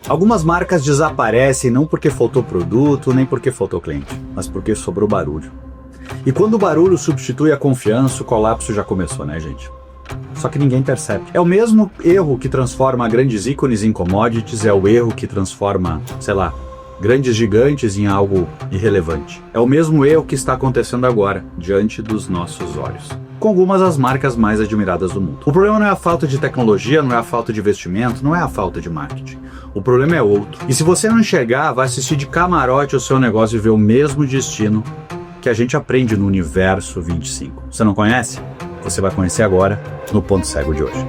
Algumas marcas desaparecem não porque faltou produto, nem porque faltou cliente, mas porque sobrou barulho. E quando o barulho substitui a confiança, o colapso já começou, né, gente? Só que ninguém percebe. É o mesmo erro que transforma grandes ícones em commodities, é o erro que transforma, sei lá, grandes gigantes em algo irrelevante. É o mesmo erro que está acontecendo agora, diante dos nossos olhos, com algumas das marcas mais admiradas do mundo. O problema não é a falta de tecnologia, não é a falta de investimento, não é a falta de marketing. O problema é outro. E se você não enxergar, vai assistir de camarote o seu negócio e ver o mesmo destino que a gente aprende no Universo 25. Você não conhece? Você vai conhecer agora no Ponto Cego de hoje.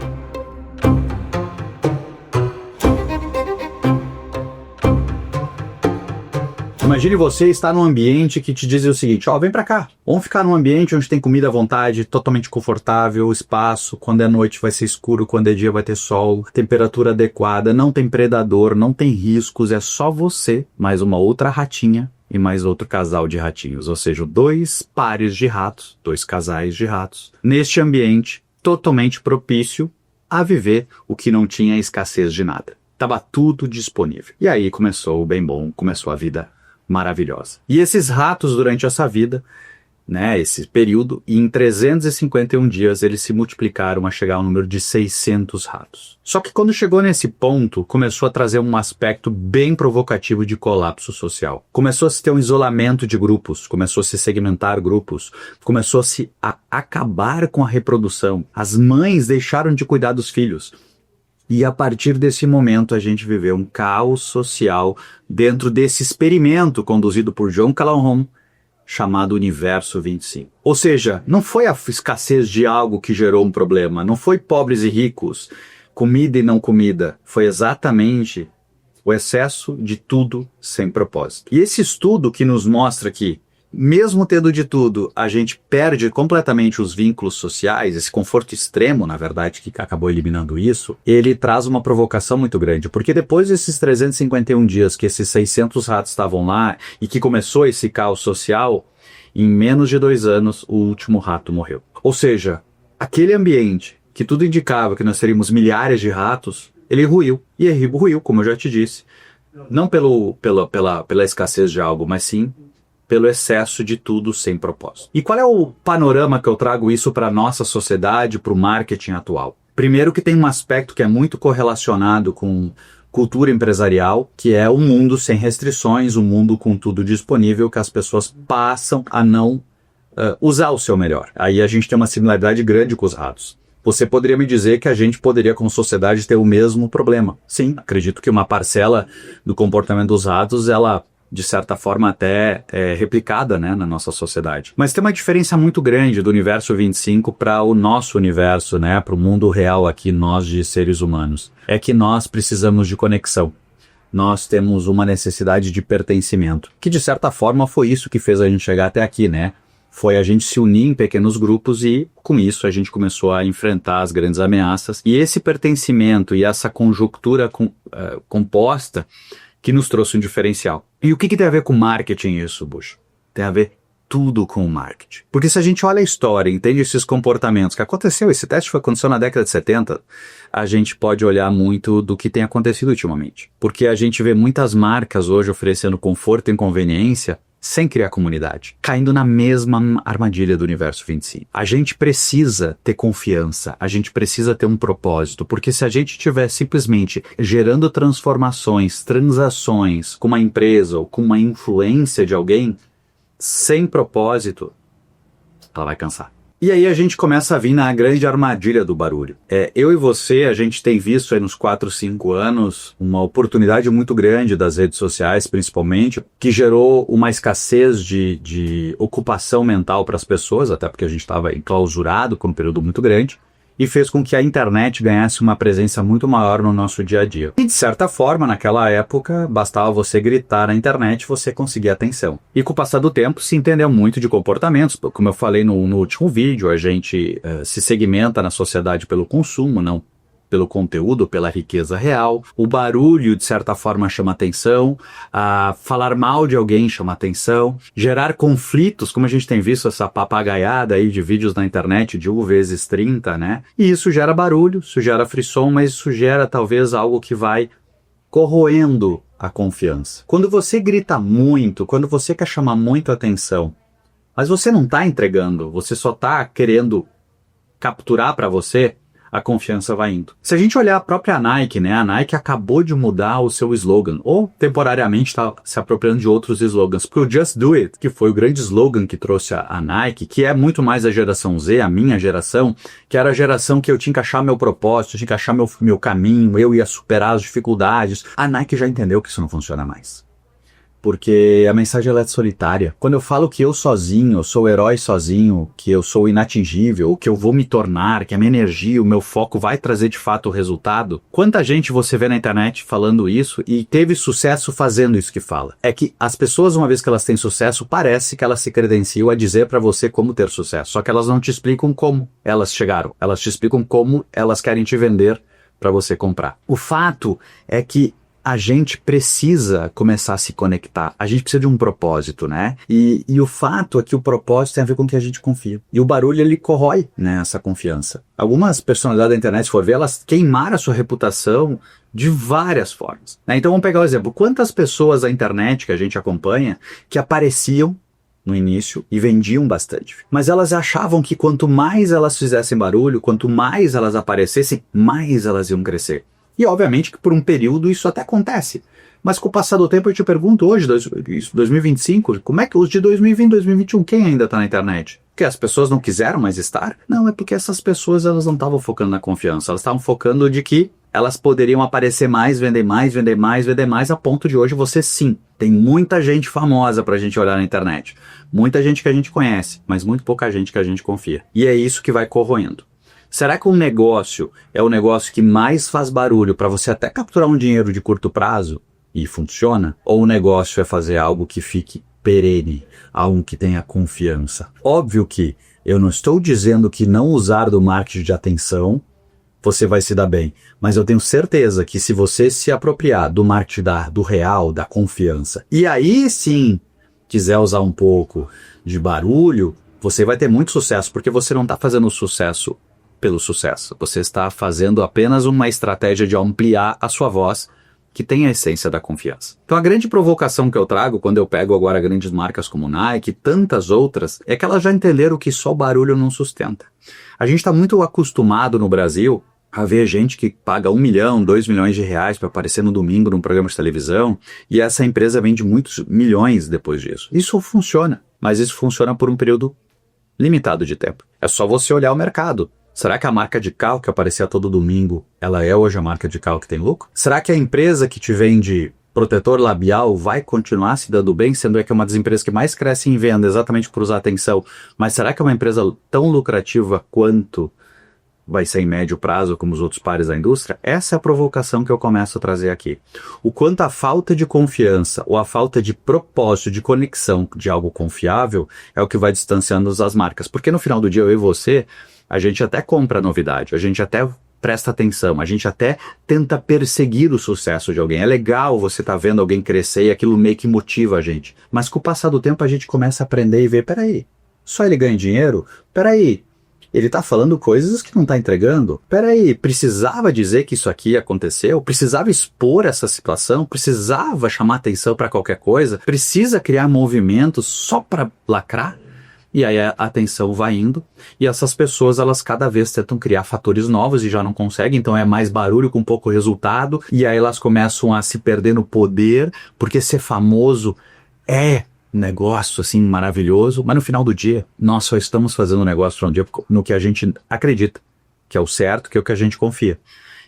Imagine você estar num ambiente que te diz o seguinte: vem pra cá, vamos ficar num ambiente onde tem comida à vontade, totalmente confortável, espaço, quando é noite vai ser escuro, quando é dia vai ter sol, temperatura adequada, não tem predador, não tem riscos, é só você, mais uma outra ratinha e mais outro casal de ratinhos, ou seja, 2 pares de ratos, 2 casais de ratos, neste ambiente totalmente propício a viver o que não tinha escassez de nada. Tava tudo disponível. E aí começou o bem bom, começou a vida maravilhosa. E esses ratos, durante essa vida, né, esse período, em 351 dias, eles se multiplicaram a chegar ao número de 600 ratos. Só que quando chegou nesse ponto, começou a trazer um aspecto bem provocativo de colapso social. Começou a se ter um isolamento de grupos, começou a se segmentar grupos, começou a acabar com a reprodução. As mães deixaram de cuidar dos filhos. E a partir desse momento a gente viveu um caos social dentro desse experimento conduzido por John Calhoun, chamado Universo 25. Ou seja, não foi a escassez de algo que gerou um problema, não foi pobres e ricos, comida e não comida, foi exatamente o excesso de tudo sem propósito. E esse estudo que nos mostra que, mesmo tendo de tudo, a gente perde completamente os vínculos sociais, esse conforto extremo, na verdade, que acabou eliminando isso, ele traz uma provocação muito grande, porque depois desses 351 dias que esses 600 ratos estavam lá e que começou esse caos social, em menos de 2 anos, o último rato morreu. Ou seja, aquele ambiente que tudo indicava que nós teríamos milhares de ratos, ele ruiu. E ele ruiu, como eu já te disse, não pela escassez de algo, mas sim pelo excesso de tudo sem propósito. E qual é o panorama que eu trago isso para a nossa sociedade, para o marketing atual? Primeiro que tem um aspecto que é muito correlacionado com cultura empresarial, que é o mundo sem restrições, o mundo com tudo disponível, que as pessoas passam a não usar o seu melhor. Aí a gente tem uma similaridade grande com os ratos. Você poderia me dizer que a gente poderia, como sociedade, ter o mesmo problema. Sim, acredito que uma parcela do comportamento dos ratos, ela de certa forma até replicada, né, na nossa sociedade. Mas tem uma diferença muito grande do Universo 25 para o nosso universo, né, para o mundo real aqui, nós de seres humanos. É que nós precisamos de conexão. Nós temos uma necessidade de pertencimento, que de certa forma foi isso que fez a gente chegar até aqui, né? Foi a gente se unir em pequenos grupos e, com isso, a gente começou a enfrentar as grandes ameaças. E esse pertencimento e essa conjuntura composta que nos trouxe um diferencial. E o que tem a ver com marketing isso, Bush? Tem a ver tudo com o marketing. Porque se a gente olha a história, entende esses comportamentos que aconteceu, esse teste aconteceu na década de 70, a gente pode olhar muito do que tem acontecido ultimamente. Porque a gente vê muitas marcas hoje oferecendo conforto e conveniência sem criar comunidade, caindo na mesma armadilha do Universo 25. A gente precisa ter confiança, a gente precisa ter um propósito, porque se a gente estiver simplesmente gerando transformações, transações com uma empresa ou com uma influência de alguém, sem propósito, ela vai cansar. E aí a gente começa a vir na grande armadilha do barulho. Eu e você, a gente tem visto aí nos 4, 5 anos uma oportunidade muito grande das redes sociais, principalmente, que gerou uma escassez de ocupação mental para as pessoas, até porque a gente estava enclausurado por um período muito grande, e fez com que a internet ganhasse uma presença muito maior no nosso dia a dia. E de certa forma, naquela época, bastava você gritar na internet e você conseguia atenção. E com o passar do tempo, se entendeu muito de comportamentos. Como eu falei no último vídeo, a gente se segmenta na sociedade pelo consumo, não pelo conteúdo, pela riqueza real. O barulho, de certa forma, chama atenção. Falar mal de alguém chama atenção. Gerar conflitos, como a gente tem visto essa papagaiada aí de vídeos na internet de 1 vezes 30, né? E isso gera barulho, isso gera frisson, mas isso gera talvez algo que vai corroendo a confiança. Quando você grita muito, quando você quer chamar muito atenção, mas você não está entregando, você só está querendo capturar para você, a confiança vai indo. Se a gente olhar a própria Nike, né? A Nike acabou de mudar o seu slogan, ou temporariamente está se apropriando de outros slogans, porque o Just Do It, que foi o grande slogan que trouxe a Nike, que é muito mais a geração Z, a minha geração, que era a geração que eu tinha que achar meu propósito, eu tinha que achar meu caminho, eu ia superar as dificuldades. A Nike já entendeu que isso não funciona mais. Porque a mensagem ela é solitária. Quando eu falo que eu sozinho, eu sou o herói sozinho, que eu sou inatingível, que eu vou me tornar, que a minha energia, o meu foco vai trazer de fato o resultado, quanta gente você vê na internet falando isso e teve sucesso fazendo isso que fala? É que as pessoas, uma vez que elas têm sucesso, parece que elas se credenciam a dizer pra você como ter sucesso. Só que elas não te explicam como elas chegaram. Elas te explicam como elas querem te vender pra você comprar. O fato é que a gente precisa começar a se conectar. A gente precisa de um propósito, né? E o fato é que o propósito tem a ver com o que a gente confia. E o barulho, ele corrói, né, essa confiança. Algumas personalidades da internet, se for ver, elas queimaram a sua reputação de várias formas, né? Então vamos pegar o exemplo. Quantas pessoas da internet que a gente acompanha que apareciam no início e vendiam bastante. Mas elas achavam que quanto mais elas fizessem barulho, quanto mais elas aparecessem, mais elas iam crescer. E obviamente que por um período isso até acontece. Mas com o passar do tempo eu te pergunto hoje, 2025, como é que os de 2020, 2021, quem ainda está na internet? Porque as pessoas não quiseram mais estar? Não, é porque essas pessoas elas não estavam focando na confiança, elas estavam focando de que elas poderiam aparecer mais, vender mais, vender mais, vender mais, a ponto de hoje você sim, tem muita gente famosa pra gente olhar na internet. Muita gente que a gente conhece, mas muito pouca gente que a gente confia. E é isso que vai corroendo. Será que um negócio é o negócio que mais faz barulho para você até capturar um dinheiro de curto prazo e funciona? Ou o negócio é fazer algo que fique perene, algo que tenha confiança? Óbvio que eu não estou dizendo que não usar do marketing de atenção você vai se dar bem, mas eu tenho certeza que se você se apropriar do marketing do real, da confiança, e aí sim quiser usar um pouco de barulho, você vai ter muito sucesso, porque você não está fazendo sucesso pelo sucesso. Você está fazendo apenas uma estratégia de ampliar a sua voz, que tem a essência da confiança. Então a grande provocação que eu trago quando eu pego agora grandes marcas como Nike e tantas outras, é que elas já entenderam que só barulho não sustenta. A gente está muito acostumado no Brasil a ver gente que paga 1 milhão, 2 milhões de reais para aparecer no domingo num programa de televisão, e essa empresa vende muitos milhões depois disso. Isso funciona, mas isso funciona por um período limitado de tempo. É só você olhar o mercado. Será que a marca de carro que aparecia todo domingo, ela é hoje a marca de carro que tem lucro? Será que a empresa que te vende protetor labial vai continuar se dando bem, sendo que é uma das empresas que mais cresce em venda exatamente por usar atenção? Mas será que é uma empresa tão lucrativa quanto vai ser em médio prazo como os outros pares da indústria? Essa é a provocação que eu começo a trazer aqui. O quanto a falta de confiança ou a falta de propósito, de conexão de algo confiável é o que vai distanciando as marcas. Porque no final do dia, eu e você, a gente até compra novidade, a gente até presta atenção, a gente até tenta perseguir o sucesso de alguém. É legal você estar vendo alguém crescer e aquilo meio que motiva a gente. Mas com o passar do tempo a gente começa a aprender e ver, peraí, só ele ganha dinheiro? Peraí, ele tá falando coisas que não tá entregando? Peraí, precisava dizer que isso aqui aconteceu? Precisava expor essa situação? Precisava chamar atenção para qualquer coisa? Precisa criar movimentos só para lacrar? E aí a atenção vai indo, e essas pessoas, elas cada vez tentam criar fatores novos e já não conseguem, então é mais barulho com pouco resultado, e aí elas começam a se perder no poder, porque ser famoso é um negócio assim maravilhoso, mas no final do dia, nós só estamos fazendo um negócio para um dia no que a gente acredita, que é o certo, que é o que a gente confia.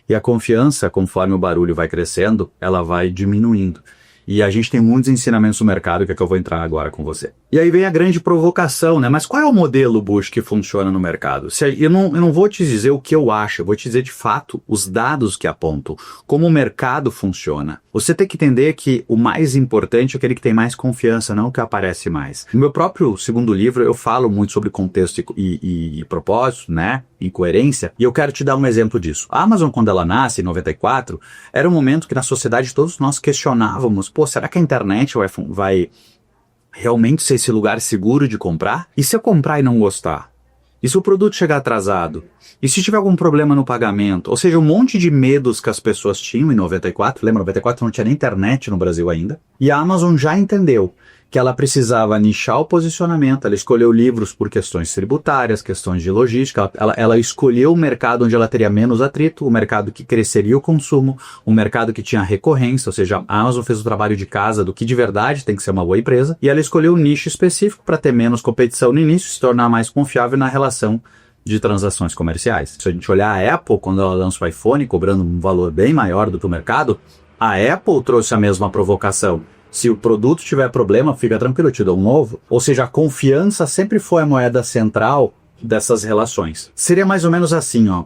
E a confiança, conforme o barulho vai crescendo, ela vai diminuindo. E a gente tem muitos ensinamentos no mercado que é que eu vou entrar agora com você. E aí vem a grande provocação, né? Mas qual é o modelo, Bush, que funciona no mercado? Eu não vou te dizer o que eu acho, eu vou te dizer de fato os dados que apontam, como o mercado funciona. Você tem que entender que o mais importante é aquele que tem mais confiança, não o que aparece mais. No meu próprio segundo livro, eu falo muito sobre contexto e propósito, né? E coerência, e eu quero te dar um exemplo disso. A Amazon, quando ela nasce, em 94, era um momento que na sociedade todos nós questionávamos, pô, será que a internet vai realmente ser esse lugar seguro de comprar? E se eu comprar e não gostar? E se o produto chegar atrasado? E se tiver algum problema no pagamento? Ou seja, um monte de medos que as pessoas tinham em 94. Lembra, 94 não tinha nem internet no Brasil ainda. E a Amazon já entendeu que ela precisava nichar o posicionamento, ela escolheu livros por questões tributárias, questões de logística, ela escolheu o mercado onde ela teria menos atrito, o mercado que cresceria o consumo, o mercado que tinha recorrência, ou seja, a Amazon fez o trabalho de casa do que de verdade tem que ser uma boa empresa, e ela escolheu um nicho específico para ter menos competição no início, se tornar mais confiável na relação de transações comerciais. Se a gente olhar a Apple, quando ela lança o iPhone, cobrando um valor bem maior do que o mercado, a Apple trouxe a mesma provocação. Se o produto tiver problema, fica tranquilo, eu te dou um novo. Ou seja, a confiança sempre foi a moeda central dessas relações. Seria mais ou menos assim, ó.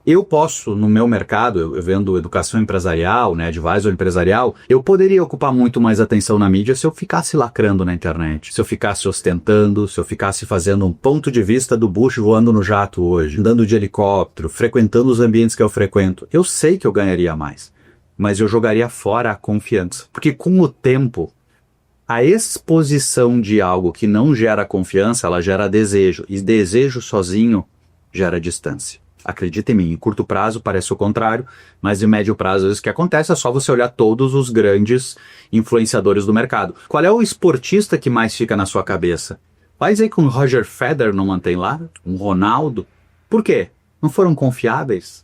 Eu posso, no meu mercado, eu vendo educação empresarial, né, advisor empresarial, eu poderia ocupar muito mais atenção na mídia se eu ficasse lacrando na internet, se eu ficasse ostentando, se eu ficasse fazendo um ponto de vista do Bush voando no jato hoje, andando de helicóptero, frequentando os ambientes que eu frequento. Eu sei que eu ganharia mais. Mas eu jogaria fora a confiança. Porque com o tempo, a exposição de algo que não gera confiança, ela gera desejo. E desejo sozinho gera distância. Acredita em mim, em curto prazo parece o contrário, mas em médio prazo isso que acontece é só você olhar todos os grandes influenciadores do mercado. Qual é o esportista que mais fica na sua cabeça? Faz aí com o Roger Federer, não mantém lá? Um Ronaldo? Por quê? Não foram confiáveis?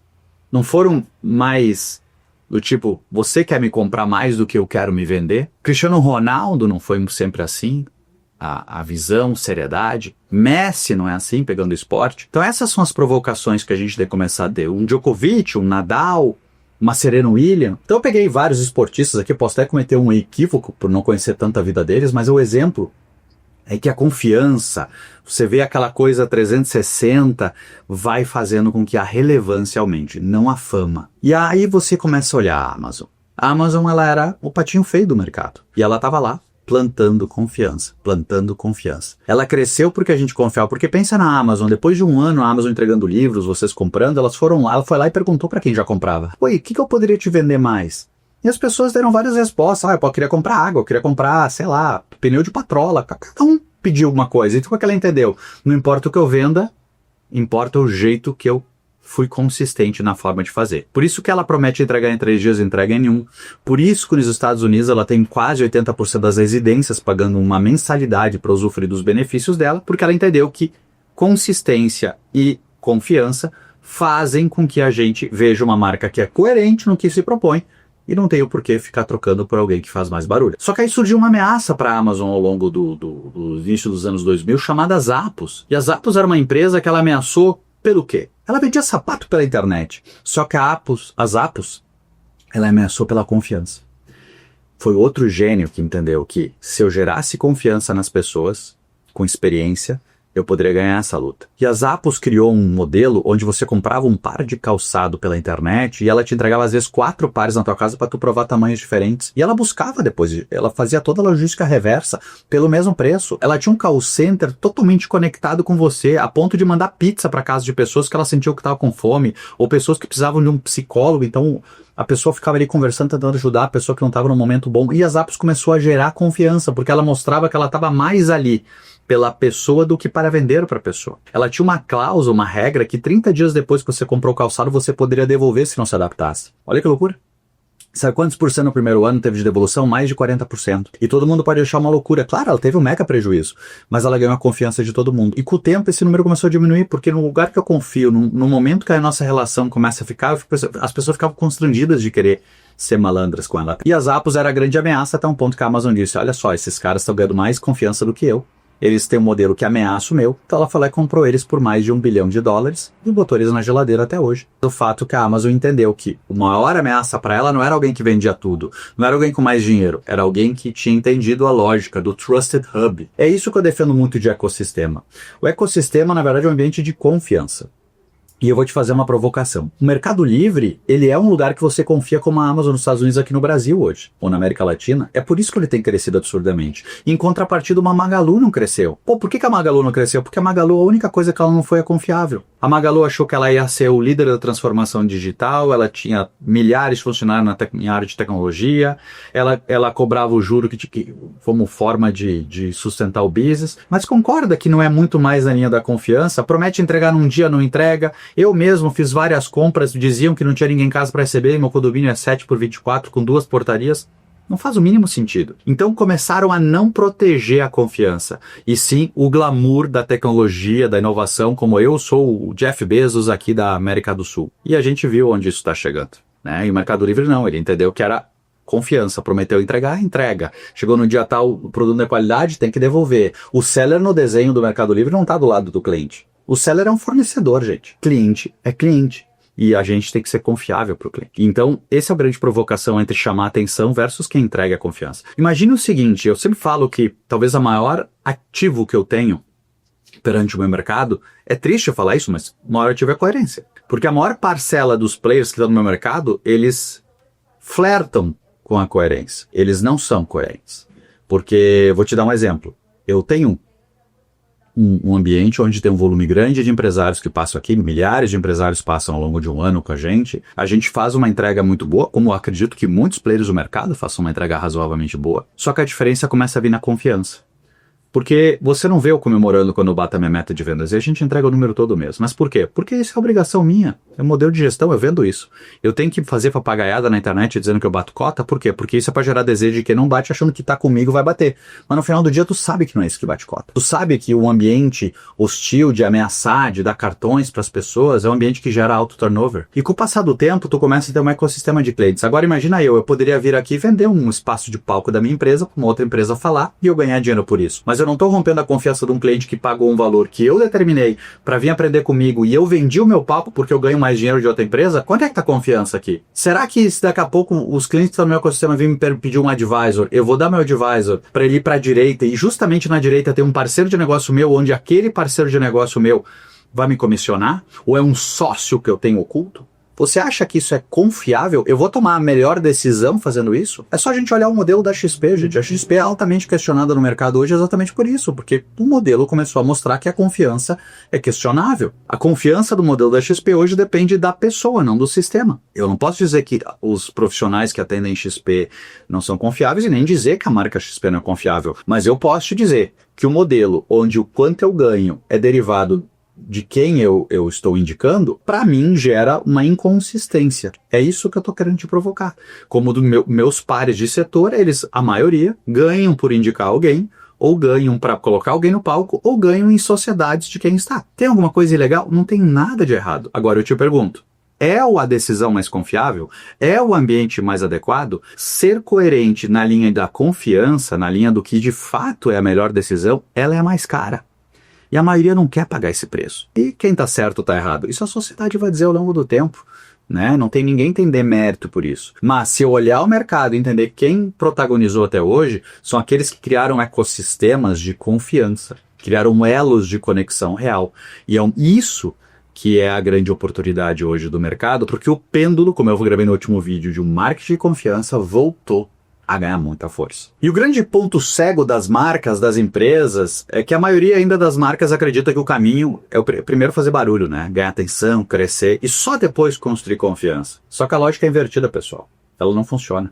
Não foram mais... do tipo, você quer me comprar mais do que eu quero me vender? Cristiano Ronaldo não foi sempre assim? A visão, seriedade. Messi não é assim, pegando esporte. Então essas são as provocações que a gente tem que começar a ter. Um Djokovic, um Nadal, uma Serena Williams. Então eu peguei vários esportistas aqui, posso até cometer um equívoco por não conhecer tanta vida deles, mas o exemplo é que a confiança, você vê aquela coisa 360, vai fazendo com que a relevância aumente, não a fama. E aí você começa a olhar a Amazon. A Amazon, ela era o patinho feio do mercado. E ela estava lá, plantando confiança, plantando confiança. Ela cresceu porque a gente confiava. Porque pensa na Amazon, depois de um ano, a Amazon entregando livros, vocês comprando, elas foram lá, ela foi lá e perguntou para quem já comprava. Oi, o que eu poderia te vender mais? E as pessoas deram várias respostas. Eu queria comprar água, eu queria comprar, sei lá, pneu de patrola. Cada um pediu alguma coisa. Então o que ela entendeu? Não importa o que eu venda, importa o jeito que eu fui consistente na forma de fazer. Por isso que ela promete entregar em 3 dias, entrega em 1. Por isso que nos Estados Unidos ela tem quase 80% das residências pagando uma mensalidade para usufruir dos benefícios dela, porque ela entendeu que consistência e confiança fazem com que a gente veja uma marca que é coerente no que se propõe, e não tem o porquê ficar trocando por alguém que faz mais barulho. Só que aí surgiu uma ameaça para a Amazon ao longo do início dos anos 2000, chamada Zappos. E a Zappos era uma empresa que ela ameaçou pelo quê? Ela vendia sapato pela internet. Só que a Zappos, ela ameaçou pela confiança. Foi outro gênio que entendeu que se eu gerasse confiança nas pessoas, com experiência, eu poderia ganhar essa luta. E a Zappos criou um modelo onde você comprava um par de calçado pela internet e ela te entregava às vezes 4 pares na tua casa para tu provar tamanhos diferentes. E ela buscava depois, ela fazia toda a logística reversa pelo mesmo preço. Ela tinha um call center totalmente conectado com você, a ponto de mandar pizza para casa de pessoas que ela sentiu que estavam com fome, ou pessoas que precisavam de um psicólogo, então a pessoa ficava ali conversando, tentando ajudar a pessoa que não estava num momento bom. E a Zappos começou a gerar confiança, porque ela mostrava que ela estava mais ali pela pessoa do que para vender para a pessoa. Ela tinha uma cláusula, uma regra, que 30 dias depois que você comprou o calçado, você poderia devolver se não se adaptasse. Olha que loucura. Sabe quantos por cento no primeiro ano teve de devolução? Mais de 40%. E todo mundo pode achar uma loucura. Claro, ela teve um mega prejuízo, mas ela ganhou a confiança de todo mundo. E com o tempo esse número começou a diminuir, porque no lugar que eu confio, no momento que a nossa relação começa a ficar, as pessoas ficavam constrangidas de querer ser malandras com ela. E a Zappos era a grande ameaça, até um ponto que a Amazon disse, olha só, esses caras estão ganhando mais confiança do que eu. Eles têm um modelo que ameaça o meu, então ela foi lá e comprou eles por mais de $1 bilhão e botou eles na geladeira até hoje. O fato que a Amazon entendeu que a maior ameaça para ela não era alguém que vendia tudo, não era alguém com mais dinheiro, era alguém que tinha entendido a lógica do Trusted Hub. É isso que eu defendo muito de ecossistema. O ecossistema, na verdade, é um ambiente de confiança. E eu vou te fazer uma provocação. O Mercado Livre, ele é um lugar que você confia como a Amazon nos Estados Unidos aqui no Brasil hoje, ou na América Latina. É por isso que ele tem crescido absurdamente. Em contrapartida, uma Magalu não cresceu. Pô, por que a Magalu não cresceu? Porque a Magalu, a única coisa que ela não foi é confiável. A Magalu achou que ela ia ser o líder da transformação digital, ela tinha milhares de funcionários em área de tecnologia, ela cobrava o juro como forma de sustentar o business, mas concorda que não é muito mais na linha da confiança, promete entregar num dia, não entrega. Eu mesmo fiz várias compras, diziam que não tinha ninguém em casa para receber, meu condomínio é 7x24 com 2 portarias. Não faz o mínimo sentido. Então começaram a não proteger a confiança, e sim o glamour da tecnologia, da inovação, como eu sou o Jeff Bezos aqui da América do Sul. E a gente viu onde isso está chegando, né? E o Mercado Livre não, ele entendeu que era confiança, prometeu entregar, entrega. Chegou no dia tal, o produto é qualidade, tem que devolver. O seller no desenho do Mercado Livre não está do lado do cliente. O seller é um fornecedor, gente. Cliente é cliente. E a gente tem que ser confiável para o cliente. Então, essa é a grande provocação entre chamar atenção versus quem entrega a confiança. Imagine o seguinte, eu sempre falo que talvez a maior ativo que eu tenho perante o meu mercado, é triste eu falar isso, mas o maior ativo é a coerência. Porque a maior parcela dos players que estão no meu mercado, eles flertam com a coerência. Eles não são coerentes. Porque, vou te dar um exemplo. Eu tenho um ambiente onde tem um volume grande de empresários que passam aqui, milhares de empresários passam ao longo de um ano com a gente faz uma entrega muito boa, como eu acredito que muitos players do mercado façam uma entrega razoavelmente boa, só que a diferença começa a vir na confiança. Porque você não vê eu comemorando quando eu bato a minha meta de vendas, e a gente entrega o número todo mês. Mas por quê? Porque isso é obrigação minha, é um modelo de gestão, eu vendo isso. Eu tenho que fazer papagaiada na internet dizendo que eu bato cota, por quê? Porque isso é para gerar desejo de quem não bate achando que tá comigo vai bater. Mas no final do dia tu sabe que não é isso que bate cota. Tu sabe que o ambiente hostil de ameaçar, de dar cartões para as pessoas, é um ambiente que gera alto turnover. E com o passar do tempo, tu começa a ter um ecossistema de clientes. Agora imagina eu poderia vir aqui e vender um espaço de palco da minha empresa para uma outra empresa falar e eu ganhar dinheiro por isso. Mas eu não estou rompendo a confiança de um cliente que pagou um valor que eu determinei para vir aprender comigo e eu vendi o meu palco porque eu ganho mais dinheiro de outra empresa. Quanto é que tá a confiança aqui? Será que se daqui a pouco os clientes que estão no meu ecossistema virem me pedir um advisor, eu vou dar meu advisor para ele ir para a direita e justamente na direita tem um parceiro de negócio meu onde aquele parceiro de negócio meu vai me comissionar? Ou é um sócio que eu tenho oculto? Você acha que isso é confiável? Eu vou tomar a melhor decisão fazendo isso? É só a gente olhar o modelo da XP, gente. A XP é altamente questionada no mercado hoje exatamente por isso, porque o modelo começou a mostrar que a confiança é questionável. A confiança do modelo da XP hoje depende da pessoa, não do sistema. Eu não posso dizer que os profissionais que atendem XP não são confiáveis e nem dizer que a marca XP não é confiável, mas eu posso te dizer que o modelo onde o quanto eu ganho é derivado de quem eu estou indicando, para mim gera uma inconsistência. É isso que eu estou querendo te provocar. Como meus pares de setor, eles, a maioria, ganham por indicar alguém, ou ganham para colocar alguém no palco, ou ganham em sociedades de quem está. Tem alguma coisa ilegal? Não tem nada de errado. Agora eu te pergunto, é a decisão mais confiável? É o ambiente mais adequado? Ser coerente na linha da confiança, na linha do que de fato é a melhor decisão, ela é a mais cara. E a maioria não quer pagar esse preço. E quem está certo ou está errado? Isso a sociedade vai dizer ao longo do tempo, né? Não tem ninguém que tem demérito por isso. Mas se eu olhar o mercado e entender quem protagonizou até hoje, são aqueles que criaram ecossistemas de confiança, criaram elos de conexão real. E é isso que é a grande oportunidade hoje do mercado, porque o pêndulo, como eu gravei no último vídeo, de um marketing de confiança voltou a ganhar muita força. E o grande ponto cego das marcas, das empresas, é que a maioria ainda das marcas acredita que o caminho é primeiro fazer barulho, né? Ganhar atenção, crescer e só depois construir confiança. Só que a lógica é invertida, pessoal. Ela não funciona.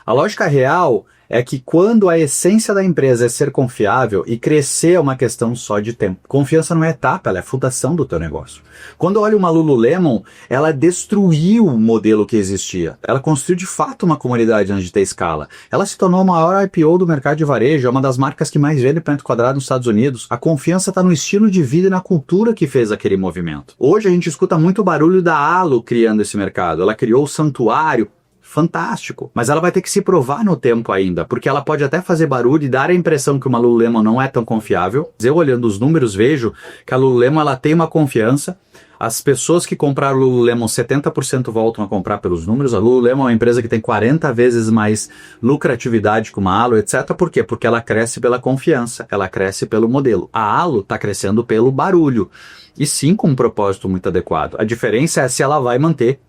A lógica real é que quando a essência da empresa é ser confiável e crescer é uma questão só de tempo. Confiança não é etapa, ela é a fundação do teu negócio. Quando eu olho uma Lululemon, ela destruiu o modelo que existia. Ela construiu de fato uma comunidade antes de ter escala. Ela se tornou a maior IPO do mercado de varejo, é uma das marcas que mais vende por metro quadrado nos Estados Unidos. A confiança está no estilo de vida e na cultura que fez aquele movimento. Hoje a gente escuta muito barulho da Alo criando esse mercado. Ela criou o Santuário, fantástico. Mas ela vai ter que se provar no tempo ainda, porque ela pode até fazer barulho e dar a impressão que uma Lululemon não é tão confiável. Eu, olhando os números, vejo que a Lululemon ela tem uma confiança. As pessoas que compraram Lululemon, 70% voltam a comprar pelos números. A Lululemon é uma empresa que tem 40 vezes mais lucratividade que uma Alo, etc. Por quê? Porque ela cresce pela confiança, ela cresce pelo modelo. A Alo está crescendo pelo barulho. E sim com um propósito muito adequado. A diferença é se ela vai manter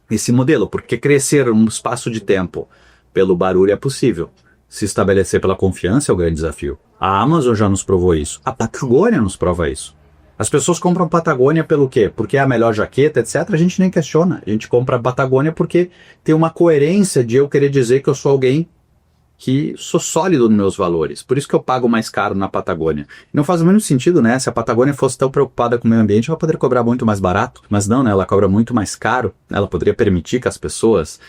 esse modelo, porque crescer um espaço de tempo pelo barulho é possível. Se estabelecer pela confiança é o grande desafio. A Amazon já nos provou isso. A Patagônia nos prova isso. As pessoas compram Patagônia pelo quê? Porque é a melhor jaqueta, etc. A gente nem questiona. A gente compra a Patagônia porque tem uma coerência de eu querer dizer que eu sou alguém que sou sólido nos meus valores. Por isso que eu pago mais caro na Patagônia. Não faz o mesmo sentido, né? Se a Patagônia fosse tão preocupada com o meio ambiente, ela poderia cobrar muito mais barato. Mas não, né? Ela cobra muito mais caro. Ela poderia permitir que as pessoas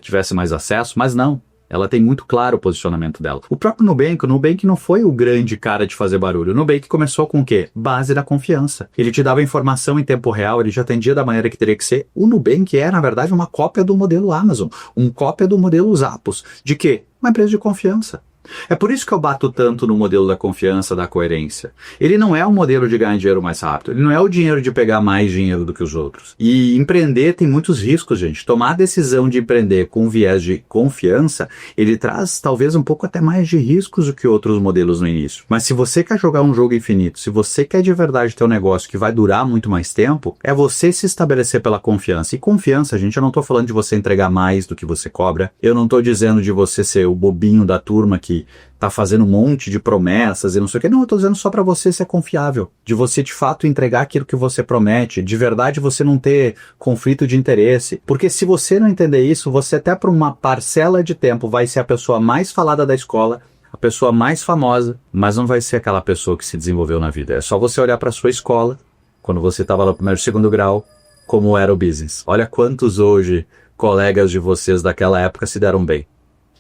tivessem mais acesso, mas não. Ela tem muito claro o posicionamento dela. O próprio Nubank não foi o grande cara de fazer barulho. O Nubank começou com o quê? Base da confiança. Ele te dava informação em tempo real, ele já atendia da maneira que teria que ser. O Nubank é, na verdade, uma cópia do modelo Amazon, uma cópia do modelo Zappos. De quê? Uma empresa de confiança. É por isso que eu bato tanto no modelo da confiança, da coerência. Ele não é um modelo de ganhar dinheiro mais rápido. Ele não é o dinheiro de pegar mais dinheiro do que os outros. E empreender tem muitos riscos, gente. Tomar a decisão de empreender com viés de confiança, ele traz talvez um pouco até mais de riscos do que outros modelos no início. Mas se você quer jogar um jogo infinito, se você quer de verdade ter um negócio que vai durar muito mais tempo, é você se estabelecer pela confiança. E confiança, gente, eu não estou falando de você entregar mais do que você cobra. Eu não estou dizendo de você ser o bobinho da turma que tá fazendo um monte de promessas e não sei o que. Não, eu tô dizendo só para você ser confiável. De você, de fato, entregar aquilo que você promete. De verdade, você não ter conflito de interesse. Porque se você não entender isso, você até por uma parcela de tempo vai ser a pessoa mais falada da escola, a pessoa mais famosa, mas não vai ser aquela pessoa que se desenvolveu na vida. É só você olhar para sua escola, quando você estava lá no primeiro e segundo grau, como era o business. Olha quantos hoje colegas de vocês daquela época se deram bem.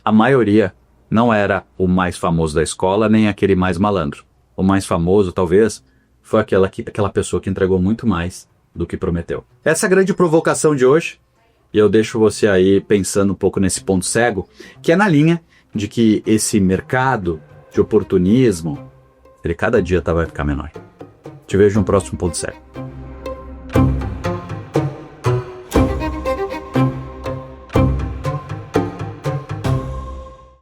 A maioria não era o mais famoso da escola, nem aquele mais malandro. O mais famoso, talvez, foi aquela pessoa que entregou muito mais do que prometeu. Essa é a grande provocação de hoje. E eu deixo você aí pensando um pouco nesse ponto cego, que é na linha de que esse mercado de oportunismo, ele cada dia vai ficar menor. Te vejo no próximo ponto cego.